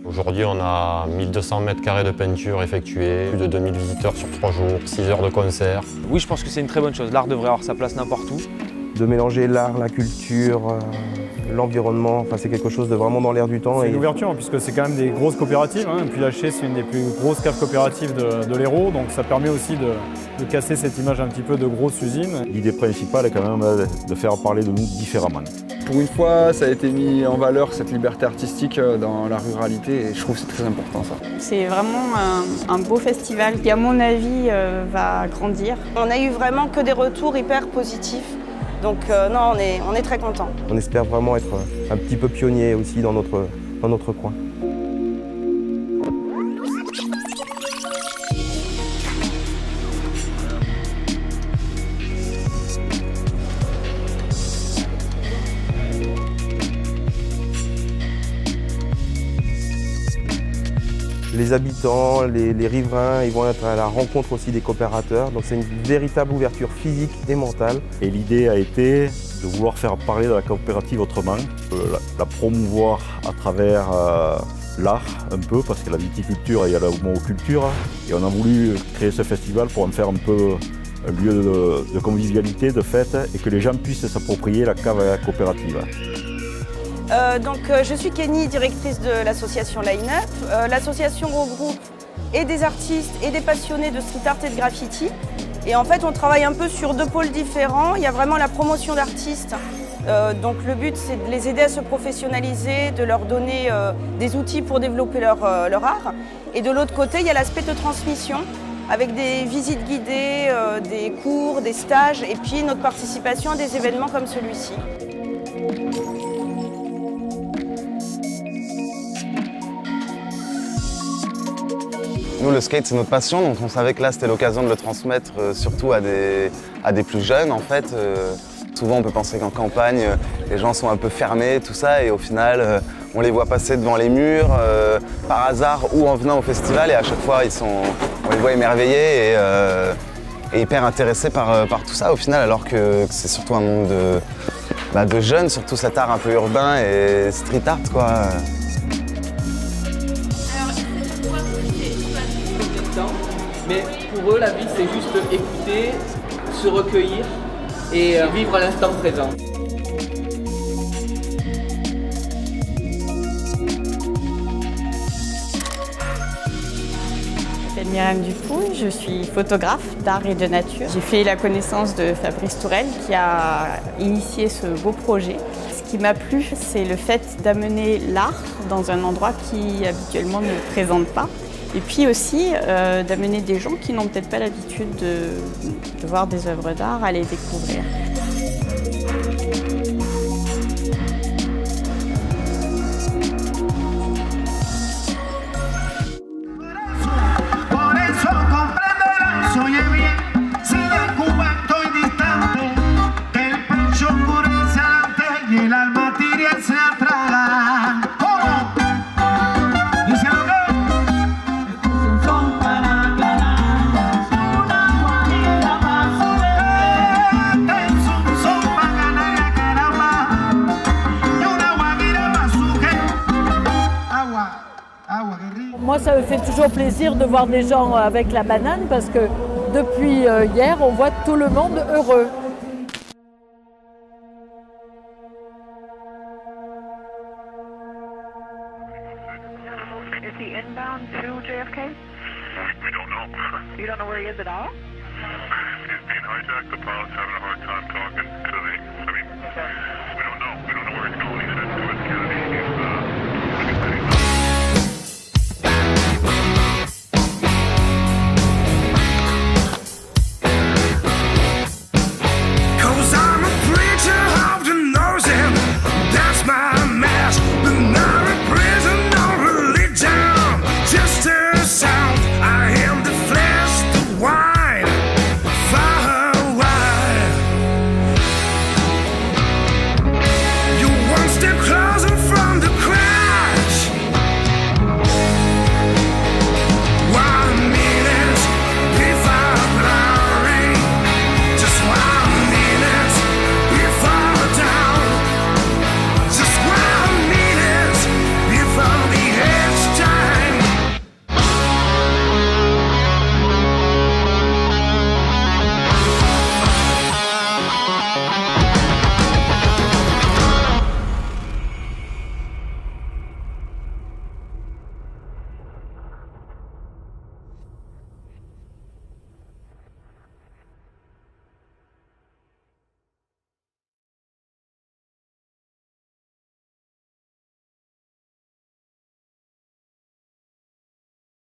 Aujourd'hui, on a 1200 mètres carrés de peinture effectuée, plus de 2000 visiteurs sur 3 jours, 6 heures de concert. Oui, je pense que c'est une très bonne chose. L'art devrait avoir sa place n'importe où. De mélanger l'art, la culture, l'environnement, enfin, c'est quelque chose de vraiment dans l'air du temps. C'est une ouverture puisque c'est quand même des grosses coopératives. Puis Haché, c'est une des plus grosses caves coopératives de l'Hérault, donc ça permet aussi de casser cette image un petit peu de grosse usine. L'idée principale est quand même de faire parler de nous différemment. Pour une fois, ça a été mis en valeur, cette liberté artistique dans la ruralité, et je trouve que c'est très important ça. C'est vraiment un beau festival qui, à mon avis, va grandir. On a eu vraiment que des retours hyper positifs. Donc non, on est très contents. On espère vraiment être un petit peu pionnier aussi dans notre coin. Les habitants, les riverains, ils vont être à la rencontre aussi des coopérateurs. Donc c'est une véritable ouverture physique et mentale. Et l'idée a été de vouloir faire parler de la coopérative autrement, la promouvoir à travers l'art un peu, parce qu'il y a la viticulture et il y a la monoculture. Et on a voulu créer ce festival pour en faire un peu un lieu de convivialité, de fête, et que les gens puissent s'approprier la cave coopérative. Je suis Kenny, directrice de l'association Line Up. L'association regroupe et des artistes et des passionnés de street art et de graffiti. Et en fait, on travaille un peu sur 2 pôles différents. Il y a vraiment la promotion d'artistes. Donc le but, c'est de les aider à se professionnaliser, de leur donner des outils pour développer leur art. Et de l'autre côté, il y a l'aspect de transmission, avec des visites guidées, des cours, des stages, et puis notre participation à des événements comme celui-ci. Nous, le skate, c'est notre passion, donc on savait que là, c'était l'occasion de le transmettre surtout à des plus jeunes, en fait. Souvent, on peut penser qu'en campagne, les gens sont un peu fermés, tout ça, et au final, on les voit passer devant les murs, par hasard ou en venant au festival, et à chaque fois, on les voit émerveillés et hyper intéressés par tout ça, au final, alors que c'est surtout un monde de jeunes, surtout cet art un peu urbain et street art, quoi. Mais pour eux, la vie, c'est juste écouter, se recueillir et vivre à l'instant présent. Je m'appelle Myriam Dupouille, je suis photographe d'art et de nature. J'ai fait la connaissance de Fabrice Tourelle qui a initié ce beau projet. Ce qui m'a plu, c'est le fait d'amener l'art dans un endroit qui habituellement ne présente pas. Et puis aussi d'amener des gens qui n'ont peut-être pas l'habitude de voir des œuvres d'art, à les découvrir. Moi, ça me fait toujours plaisir de voir des gens avec la banane parce que depuis hier, on voit tout le monde heureux. Is he inbound to JFK? We don't know. You don't know where he is at all? He's being hijacked. The pilot's having a hard time talking to the,